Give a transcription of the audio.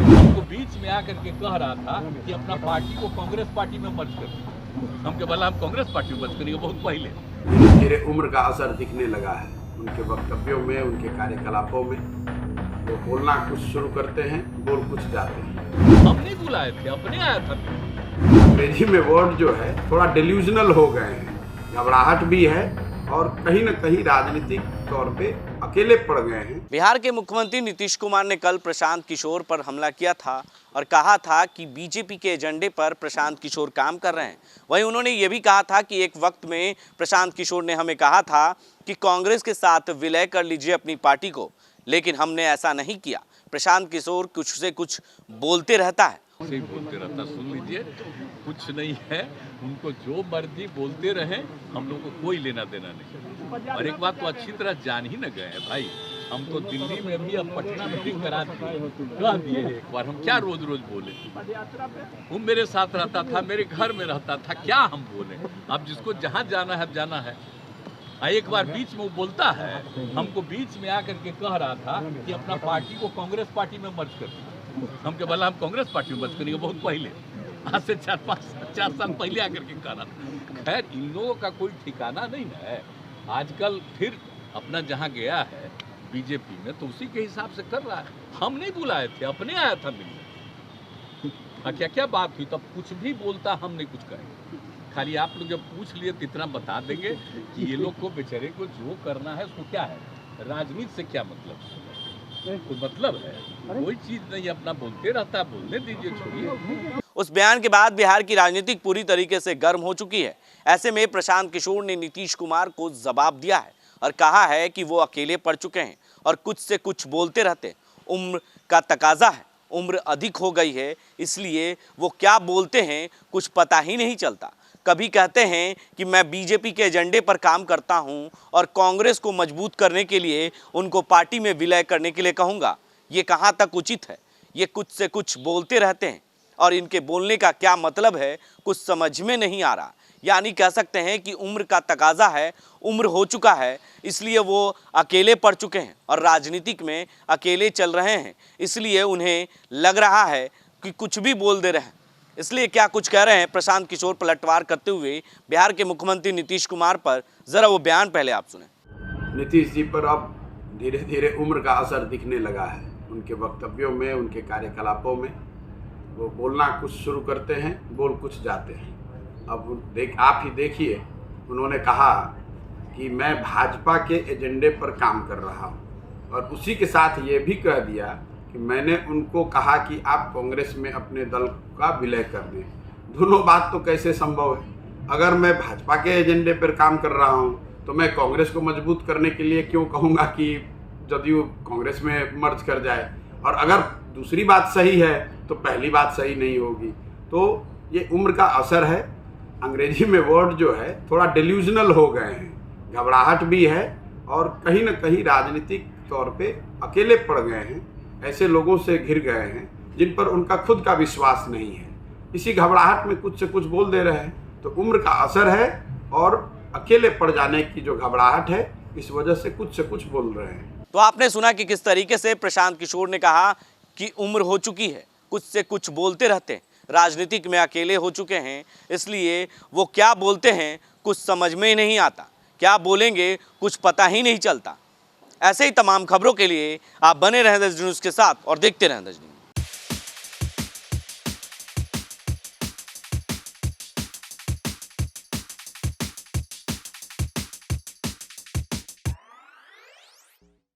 हमको बीच में आकर के कह रहा था कि अपना पार्टी को कांग्रेस पार्टी में मर्ज कर दो। हम के बोला हम कांग्रेस पार्टी में मर्ज करेंगे बहुत पहले। मेरे उम्र का असर दिखने लगा है उनके वक्तव्यों में, उनके कार्यकलापों में। वो बोलना कुछ शुरू करते हैं, बोल कुछ जाते हैं। हम नहीं बुलाए थे, अपने आया था। अंग्रेजी में वर्ड जो है थोड़ा डिल्यूजनल हो गए हैं, घबराहट भी है और कहीं न कहीं राजनीतिक तौर पे अकेले पड़ गए हैं। बिहार के मुख्यमंत्री नीतीश कुमार ने कल प्रशांत किशोर पर हमला किया था और कहा था कि बीजेपी के एजेंडे पर प्रशांत किशोर काम कर रहे हैं। वहीं उन्होंने ये भी कहा था कि एक वक्त में प्रशांत किशोर ने हमें कहा था कि कांग्रेस के साथ विलय कर लीजिए अपनी पार्टी को, लेकिन हमने ऐसा नहीं किया। प्रशांत किशोर कुछ से कुछ बोलते रहता है। सही बोलते रहता, सुन लीजिए, कुछ नहीं है, उनको जो मर्जी बोलते रहे, हम लोग को कोई लेना देना नहीं। और एक बात तो अच्छी तरह जान ही न गए हैं भाई, हम तो दिल्ली में भी अब पटना में भी करा दिए, कह दिए एक बार। हम क्या रोज रोज बोले? वो मेरे साथ रहता था, मेरे घर में रहता था, क्या हम बोले? अब जिसको जहाँ जाना है जाना है। एक बार बीच में वो बोलता है, हमको बीच में आकर के कह रहा था कि अपना पार्टी को कांग्रेस पार्टी में मर्ज कर दो। हम के बोला हम कांग्रेस पार्टी में मर्ज करेंगे बहुत पहले, आज से 4 साल पहले आकर के कह रहा था। खैर, इन लोगों का कोई ठिकाना नहीं है। आजकल फिर अपना जहाँ गया है बीजेपी में, तो उसी के हिसाब से कर रहा है। हम नहीं बुलाए थे, अपने आया था मिलने। क्या क्या बात हुई, तब कुछ भी बोलता, हम नहीं कुछ करेंगे। खाली आप लोग जब पूछ लिए तो इतना बता देंगे कि ये लोग को बेचारे को जो करना है उसको क्या है, राजनीति से क्या मतलब, कोई मतलब है? कोई चीज नहीं, अपना बोलते रहता, बोलने दीजिए, छोड़िए। उस बयान के बाद बिहार की राजनीतिक पूरी तरीके से गर्म हो चुकी है। ऐसे में प्रशांत किशोर ने नीतीश कुमार को जवाब दिया है और कहा है कि वो अकेले पड़ चुके हैं और कुछ से कुछ बोलते रहते। उम्र का तकाजा है, उम्र अधिक हो गई है, इसलिए वो क्या बोलते हैं कुछ पता ही नहीं चलता। कभी कहते हैं कि मैं बीजेपी के एजेंडे पर काम करता हूं और कांग्रेस को मजबूत करने के लिए उनको पार्टी में विलय करने के लिए कहूँगा। ये कहाँ तक उचित है? ये कुछ से कुछ बोलते रहते हैं और इनके बोलने का क्या मतलब है कुछ समझ में नहीं आ रहा। यानी कह सकते हैं कि उम्र का तकाजा है, उम्र हो चुका है, इसलिए वो अकेले पड़ चुके हैं और राजनीतिक में अकेले चल रहे हैं। इसलिए उन्हें लग रहा है कि कुछ भी बोल दे रहे हैं। इसलिए क्या कुछ कह रहे हैं प्रशांत किशोर पलटवार करते हुए बिहार के मुख्यमंत्री नीतीश कुमार पर, जरा वो बयान पहले आप सुने। नीतीश जी पर अब धीरे धीरे उम्र का असर दिखने लगा है उनके वक्तव्यों में, उनके कार्यकलापों में। वो बोलना कुछ शुरू करते हैं, बोल कुछ जाते हैं। अब आप ही देखिए, उन्होंने कहा कि मैं भाजपा के एजेंडे पर काम कर रहा हूँ और उसी के साथ ये भी कह दिया कि मैंने उनको कहा कि आप कांग्रेस में अपने दल का विलय कर दें। दोनों बात तो कैसे संभव है? अगर मैं भाजपा के एजेंडे पर काम कर रहा हूँ तो मैं कांग्रेस को मजबूत करने के लिए क्यों कहूँगा कि जदयू कांग्रेस में मर्ज कर जाए? और अगर दूसरी बात सही है तो पहली बात सही नहीं होगी। तो ये उम्र का असर है। अंग्रेजी में वर्ड जो है थोड़ा डिल्यूजनल हो गए हैं, घबराहट भी है और कहीं न कहीं राजनीतिक तौर पे अकेले पड़ गए हैं। ऐसे लोगों से घिर गए हैं जिन पर उनका खुद का विश्वास नहीं है। इसी घबराहट में कुछ से कुछ बोल दे रहे हैं। तो उम्र का असर है और अकेले पड़ जाने की जो घबराहट है, इस वजह से कुछ बोल रहे हैं। तो आपने सुना कि किस तरीके से प्रशांत किशोर ने कहा कि उम्र हो चुकी है, कुछ से कुछ बोलते रहते हैं, राजनीतिक में अकेले हो चुके हैं, इसलिए वो क्या बोलते हैं कुछ समझ में ही नहीं आता। क्या बोलेंगे कुछ पता ही नहीं चलता। ऐसे ही तमाम खबरों के लिए आप बने रहें द न्यूज़ के साथ और देखते रहें द न्यूज़।